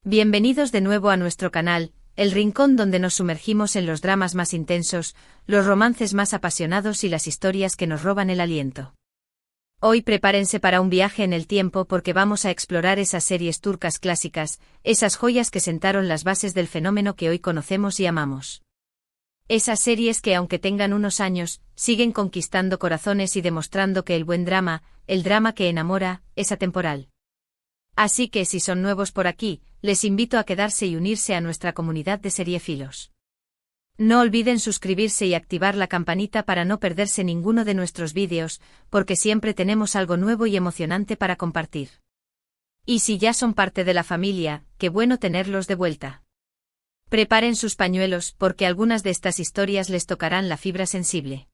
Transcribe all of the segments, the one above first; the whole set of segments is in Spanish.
Bienvenidos de nuevo a nuestro canal, el rincón donde nos sumergimos en los dramas más intensos, los romances más apasionados y las historias que nos roban el aliento. Hoy prepárense para un viaje en el tiempo porque vamos a explorar esas series turcas clásicas, esas joyas que sentaron las bases del fenómeno que hoy conocemos y amamos. Esas series que, aunque tengan unos años, siguen conquistando corazones y demostrando que el buen drama, el drama que enamora, es atemporal. Así que si son nuevos por aquí, les invito a quedarse y unirse a nuestra comunidad de seriefilos. No olviden suscribirse y activar la campanita para no perderse ninguno de nuestros vídeos, porque siempre tenemos algo nuevo y emocionante para compartir. Y si ya son parte de la familia, qué bueno tenerlos de vuelta. Preparen sus pañuelos porque algunas de estas historias les tocarán la fibra sensible.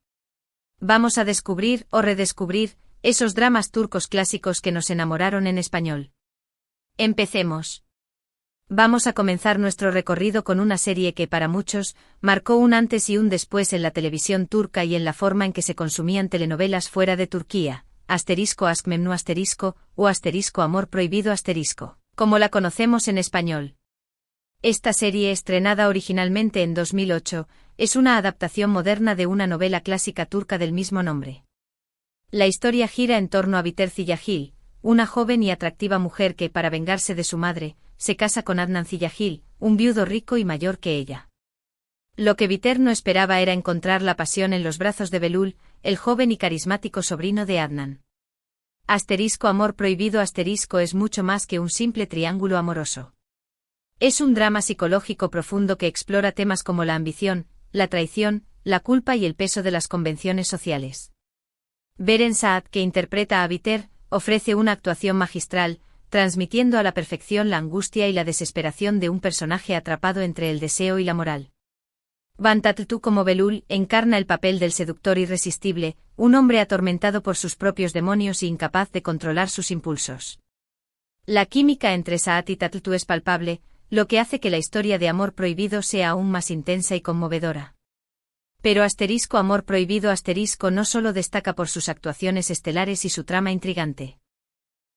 Vamos a descubrir o redescubrir esos dramas turcos clásicos que nos enamoraron en español. Empecemos. Vamos a comenzar nuestro recorrido con una serie que para muchos marcó un antes y un después en la televisión turca y en la forma en que se consumían telenovelas fuera de Turquía, Aşk Memnu o Amor Prohibido como la conocemos en español. Esta serie, estrenada originalmente en 2008, es una adaptación moderna de una novela clásica turca del mismo nombre. La historia gira en torno a Biter Ziyagil, una joven y atractiva mujer que, para vengarse de su madre, se casa con Adnan Ziyagil, un viudo rico y mayor que ella. Lo que Biter no esperaba era encontrar la pasión en los brazos de Belul, el joven y carismático sobrino de Adnan. Amor Prohibido es mucho más que un simple triángulo amoroso. Es un drama psicológico profundo que explora temas como la ambición, la traición, la culpa y el peso de las convenciones sociales. Beren Saat, que interpreta a Biter, ofrece una actuación magistral, transmitiendo a la perfección la angustia y la desesperación de un personaje atrapado entre el deseo y la moral. Van Tatlı como Belul encarna el papel del seductor irresistible, un hombre atormentado por sus propios demonios e incapaz de controlar sus impulsos. La química entre Saat y Tatlı es palpable, lo que hace que la historia de Amor Prohibido sea aún más intensa y conmovedora. Pero Amor Prohibido no solo destaca por sus actuaciones estelares y su trama intrigante.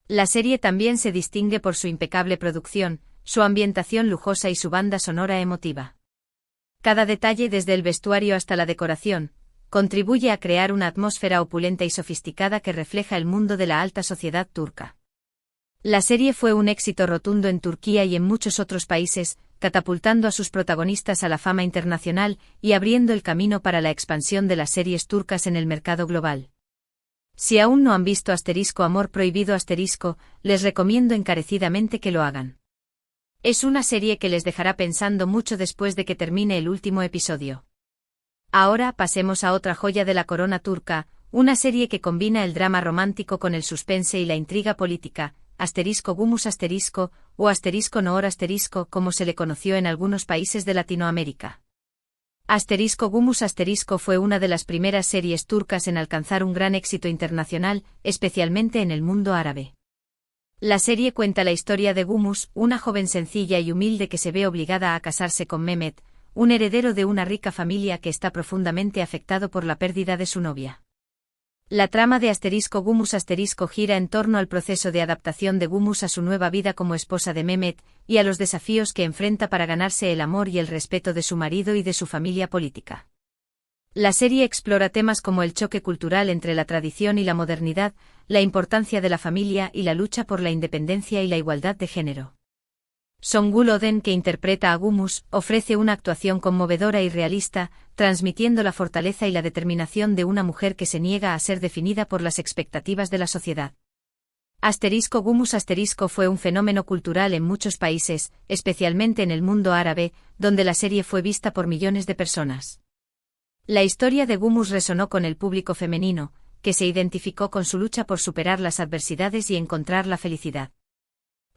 La serie también se distingue por su impecable producción, su ambientación lujosa y su banda sonora emotiva. Cada detalle, desde el vestuario hasta la decoración, contribuye a crear una atmósfera opulenta y sofisticada que refleja el mundo de la alta sociedad turca. La serie fue un éxito rotundo en Turquía y en muchos otros países, catapultando a sus protagonistas a la fama internacional y abriendo el camino para la expansión de las series turcas en el mercado global. Si aún no han visto Amor Prohibido les recomiendo encarecidamente que lo hagan. Es una serie que les dejará pensando mucho después de que termine el último episodio. Ahora pasemos a otra joya de la corona turca, una serie que combina el drama romántico con el suspense y la intriga política, Gumus o Noor como se le conoció en algunos países de Latinoamérica. Gumus fue una de las primeras series turcas en alcanzar un gran éxito internacional, especialmente en el mundo árabe. La serie cuenta la historia de Gumus, una joven sencilla y humilde que se ve obligada a casarse con Mehmet, un heredero de una rica familia que está profundamente afectado por la pérdida de su novia. La trama de Gumus gira en torno al proceso de adaptación de Gumus a su nueva vida como esposa de Mehmet, y a los desafíos que enfrenta para ganarse el amor y el respeto de su marido y de su familia política. La serie explora temas como el choque cultural entre la tradición y la modernidad, la importancia de la familia y la lucha por la independencia y la igualdad de género. Songül Oden, que interpreta a Gumus, ofrece una actuación conmovedora y realista, transmitiendo la fortaleza y la determinación de una mujer que se niega a ser definida por las expectativas de la sociedad. Gumus fue un fenómeno cultural en muchos países, especialmente en el mundo árabe, donde la serie fue vista por millones de personas. La historia de Gumus resonó con el público femenino, que se identificó con su lucha por superar las adversidades y encontrar la felicidad.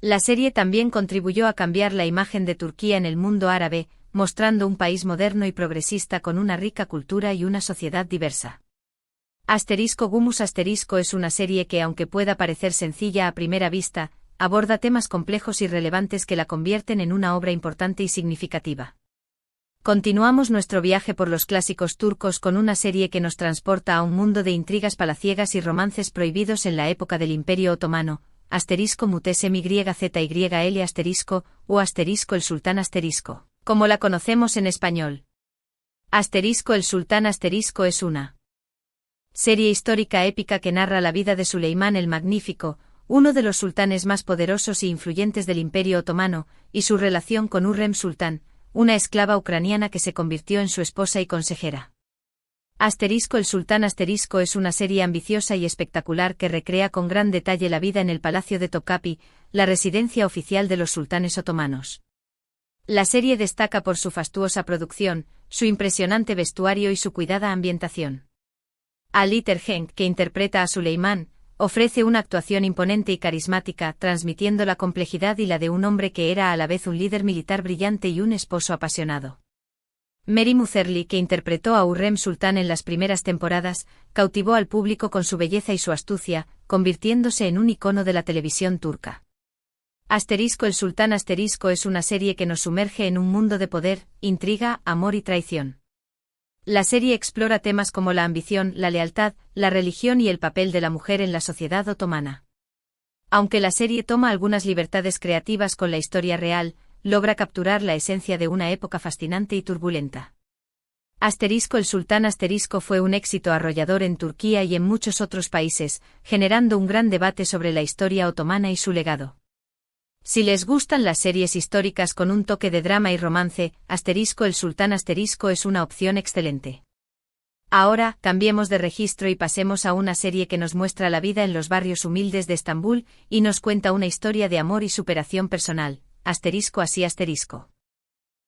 La serie también contribuyó a cambiar la imagen de Turquía en el mundo árabe, mostrando un país moderno y progresista con una rica cultura y una sociedad diversa. Gumus es una serie que, aunque pueda parecer sencilla a primera vista, aborda temas complejos y relevantes que la convierten en una obra importante y significativa. Continuamos nuestro viaje por los clásicos turcos con una serie que nos transporta a un mundo de intrigas palaciegas y romances prohibidos en la época del Imperio Otomano, asterisco Mutesem YZYL asterisco, o asterisco el sultán asterisco, como la conocemos en español. Asterisco el sultán asterisco es una serie histórica épica que narra la vida de Suleimán el Magnífico, uno de los sultanes más poderosos e influyentes del Imperio Otomano, y su relación con Hürrem Sultán, una esclava ucraniana que se convirtió en su esposa y consejera. Asterisco el sultán asterisco es una serie ambiciosa y espectacular que recrea con gran detalle la vida en el Palacio de Topkapi, la residencia oficial de los sultanes otomanos. La serie destaca por su fastuosa producción, su impresionante vestuario y su cuidada ambientación. Ali Tergenk, que interpreta a Suleimán, ofrece una actuación imponente y carismática, transmitiendo la complejidad y la de un hombre que era a la vez un líder militar brillante y un esposo apasionado. Mary Muzerli, que interpretó a Hürrem Sultán en las primeras temporadas, cautivó al público con su belleza y su astucia, convirtiéndose en un icono de la televisión turca. Asterisco el sultán asterisco es una serie que nos sumerge en un mundo de poder, intriga, amor y traición. La serie explora temas como la ambición, la lealtad, la religión y el papel de la mujer en la sociedad otomana. Aunque la serie toma algunas libertades creativas con la historia real, logra capturar la esencia de una época fascinante y turbulenta. Asterisco el sultán asterisco fue un éxito arrollador en Turquía y en muchos otros países, generando un gran debate sobre la historia otomana y su legado. Si les gustan las series históricas con un toque de drama y romance, asterisco el sultán asterisco es una opción excelente. Ahora, cambiemos de registro y pasemos a una serie que nos muestra la vida en los barrios humildes de Estambul, y nos cuenta una historia de amor y superación personal. Asterisco así asterisco.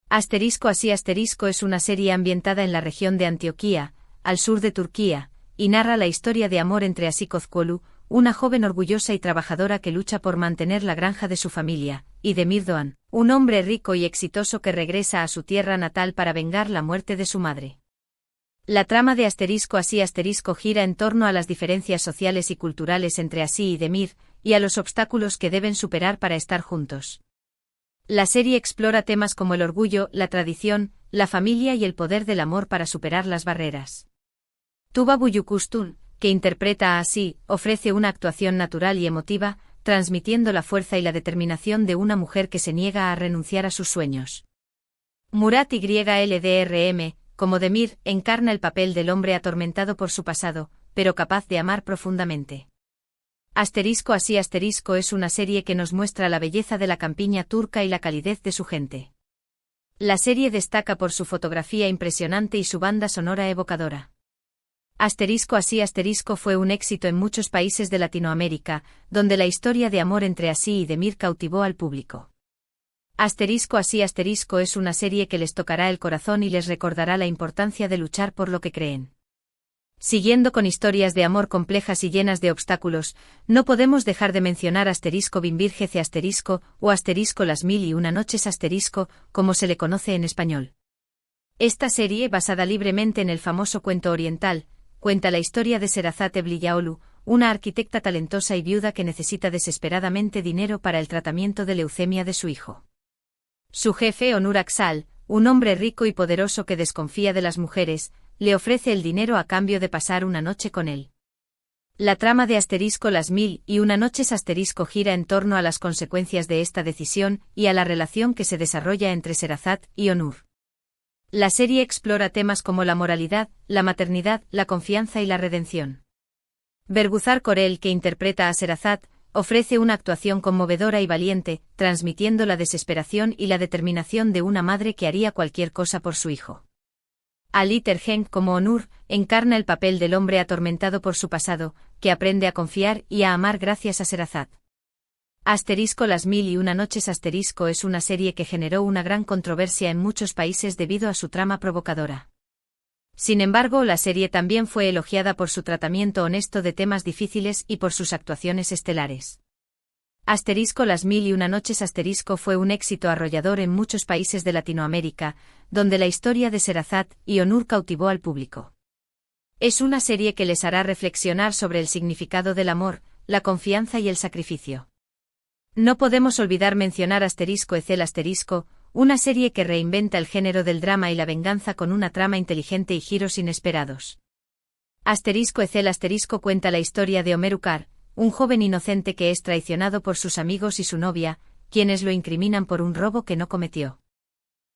Asterisco así asterisco es una serie ambientada en la región de Antioquía, al sur de Turquía, y narra la historia de amor entre Asi Kozkolu, una joven orgullosa y trabajadora que lucha por mantener la granja de su familia, y Demir Doğan, un hombre rico y exitoso que regresa a su tierra natal para vengar la muerte de su madre. La trama de asterisco así asterisco gira en torno a las diferencias sociales y culturales entre Asi y Demir, y a los obstáculos que deben superar para estar juntos. La serie explora temas como el orgullo, la tradición, la familia y el poder del amor para superar las barreras. Tuba Büyüküstün, que interpreta a Asi, ofrece una actuación natural y emotiva, transmitiendo la fuerza y la determinación de una mujer que se niega a renunciar a sus sueños. Murat YLDRM, como Demir, encarna el papel del hombre atormentado por su pasado, pero capaz de amar profundamente. Asterisco así asterisco es una serie que nos muestra la belleza de la campiña turca y la calidez de su gente. La serie destaca por su fotografía impresionante y su banda sonora evocadora. Asterisco así asterisco fue un éxito en muchos países de Latinoamérica, donde la historia de amor entre Asi y Demir cautivó al público. Asterisco así asterisco es una serie que les tocará el corazón y les recordará la importancia de luchar por lo que creen. Siguiendo con historias de amor complejas y llenas de obstáculos, no podemos dejar de mencionar asterisco Bin bir Gece asterisco, o asterisco Las Mil y Una Noches asterisco, como se le conoce en español. Esta serie, basada libremente en el famoso cuento oriental, cuenta la historia de Sherazat Evliyaoğlu, una arquitecta talentosa y viuda que necesita desesperadamente dinero para el tratamiento de leucemia de su hijo. Su jefe Onur Aksal, un hombre rico y poderoso que desconfía de las mujeres, le ofrece el dinero a cambio de pasar una noche con él. La trama de asterisco Las Mil y Una Noches asterisco gira en torno a las consecuencias de esta decisión y a la relación que se desarrolla entre Sherazat y Onur. La serie explora temas como la moralidad, la maternidad, la confianza y la redención. Bergüzar Korel, que interpreta a Sherazat, ofrece una actuación conmovedora y valiente, transmitiendo la desesperación y la determinación de una madre que haría cualquier cosa por su hijo. Ali Tergenk, como Onur, encarna el papel del hombre atormentado por su pasado, que aprende a confiar y a amar gracias a Sherazat. Asterisco Las Mil y Una Noches asterisco es una serie que generó una gran controversia en muchos países debido a su trama provocadora. Sin embargo, la serie también fue elogiada por su tratamiento honesto de temas difíciles y por sus actuaciones estelares. Asterisco Las Mil y Una Noches asterisco fue un éxito arrollador en muchos países de Latinoamérica, donde la historia de Sherazat y Onur cautivó al público. Es una serie que les hará reflexionar sobre el significado del amor, la confianza y el sacrificio. No podemos olvidar mencionar asterisco Ezel asterisco, una serie que reinventa el género del drama y la venganza con una trama inteligente y giros inesperados. Asterisco Ezel asterisco cuenta la historia de Omer Ukar, un joven inocente que es traicionado por sus amigos y su novia, quienes lo incriminan por un robo que no cometió.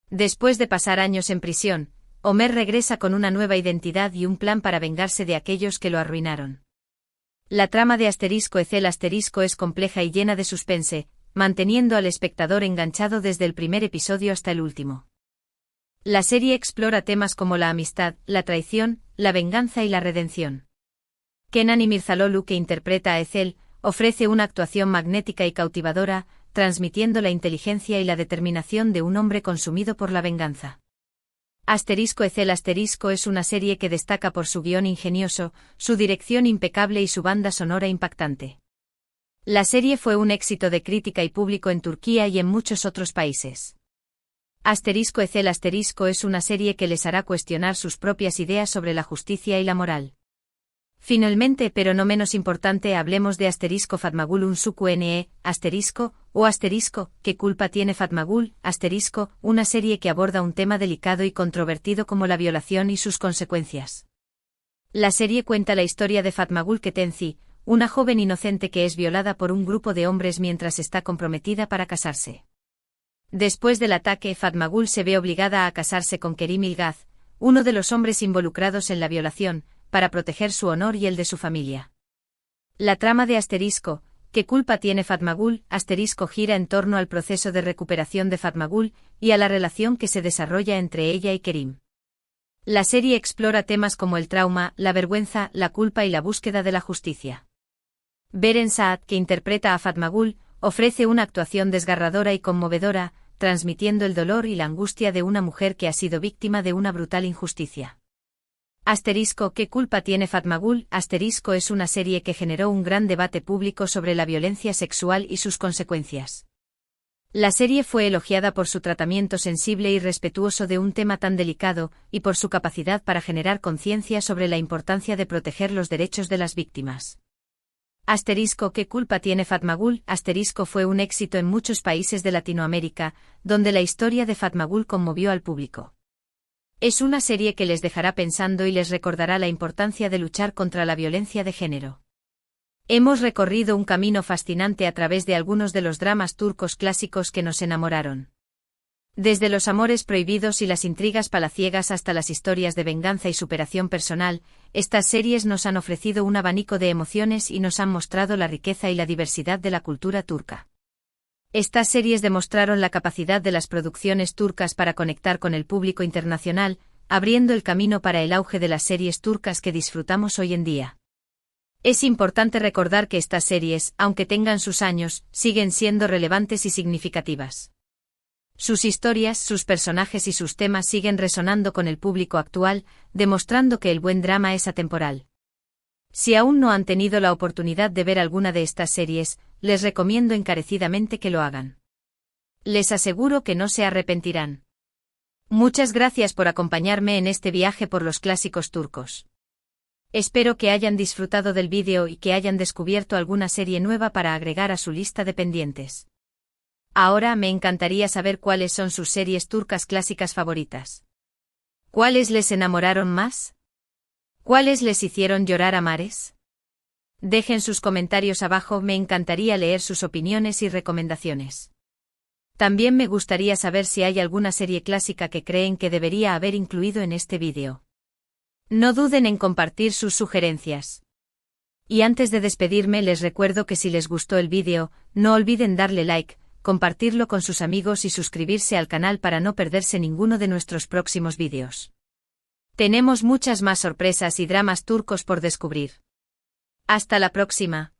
Después de pasar años en prisión, Homer regresa con una nueva identidad y un plan para vengarse de aquellos que lo arruinaron. La trama de *Excel* es compleja y llena de suspense, manteniendo al espectador enganchado desde el primer episodio hasta el último. La serie explora temas como la amistad, la traición, la venganza y la redención. Kenan Imirzaloglu, que interpreta a Ethel, ofrece una actuación magnética y cautivadora, transmitiendo la inteligencia y la determinación de un hombre consumido por la venganza. *Ethel* es una serie que destaca por su guión ingenioso, su dirección impecable y su banda sonora impactante. La serie fue un éxito de crítica y público en Turquía y en muchos otros países. *Ethel* es una serie que les hará cuestionar sus propias ideas sobre la justicia y la moral. Finalmente, pero no menos importante, hablemos de *Fatmagul Unsuku Ne, ¿qué culpa tiene Fatmagul? Una serie que aborda un tema delicado y controvertido como la violación y sus consecuencias. La serie cuenta la historia de Fatmagul Ketenci, una joven inocente que es violada por un grupo de hombres mientras está comprometida para casarse. Después del ataque, Fatmagul se ve obligada a casarse con Kerim Ilgaz, uno de los hombres involucrados en la violación, para proteger su honor y el de su familia. La trama de ¿qué culpa tiene Fatmagul? Gira en torno al proceso de recuperación de Fatmagul y a la relación que se desarrolla entre ella y Kerim. La serie explora temas como el trauma, la vergüenza, la culpa y la búsqueda de la justicia. Beren Saat, que interpreta a Fatmagul, ofrece una actuación desgarradora y conmovedora, transmitiendo el dolor y la angustia de una mujer que ha sido víctima de una brutal injusticia. ¿Qué culpa tiene Fatmagul? Es una serie que generó un gran debate público sobre la violencia sexual y sus consecuencias. La serie fue elogiada por su tratamiento sensible y respetuoso de un tema tan delicado, y por su capacidad para generar conciencia sobre la importancia de proteger los derechos de las víctimas. ¿Qué culpa tiene Fatmagul? Fue un éxito en muchos países de Latinoamérica, donde la historia de Fatmagul conmovió al público. Es una serie que les dejará pensando y les recordará la importancia de luchar contra la violencia de género. Hemos recorrido un camino fascinante a través de algunos de los dramas turcos clásicos que nos enamoraron. Desde los amores prohibidos y las intrigas palaciegas hasta las historias de venganza y superación personal, estas series nos han ofrecido un abanico de emociones y nos han mostrado la riqueza y la diversidad de la cultura turca. Estas series demostraron la capacidad de las producciones turcas para conectar con el público internacional, abriendo el camino para el auge de las series turcas que disfrutamos hoy en día. Es importante recordar que estas series, aunque tengan sus años, siguen siendo relevantes y significativas. Sus historias, sus personajes y sus temas siguen resonando con el público actual, demostrando que el buen drama es atemporal. Si aún no han tenido la oportunidad de ver alguna de estas series, les recomiendo encarecidamente que lo hagan. Les aseguro que no se arrepentirán. Muchas gracias por acompañarme en este viaje por los clásicos turcos. Espero que hayan disfrutado del vídeo y que hayan descubierto alguna serie nueva para agregar a su lista de pendientes. Ahora me encantaría saber cuáles son sus series turcas clásicas favoritas. ¿Cuáles les enamoraron más? ¿Cuáles les hicieron llorar a mares? Dejen sus comentarios abajo, me encantaría leer sus opiniones y recomendaciones. También me gustaría saber si hay alguna serie clásica que creen que debería haber incluido en este vídeo. No duden en compartir sus sugerencias. Y antes de despedirme les recuerdo que si les gustó el vídeo, no olviden darle like, compartirlo con sus amigos y suscribirse al canal para no perderse ninguno de nuestros próximos vídeos. Tenemos muchas más sorpresas y dramas turcos por descubrir. Hasta la próxima.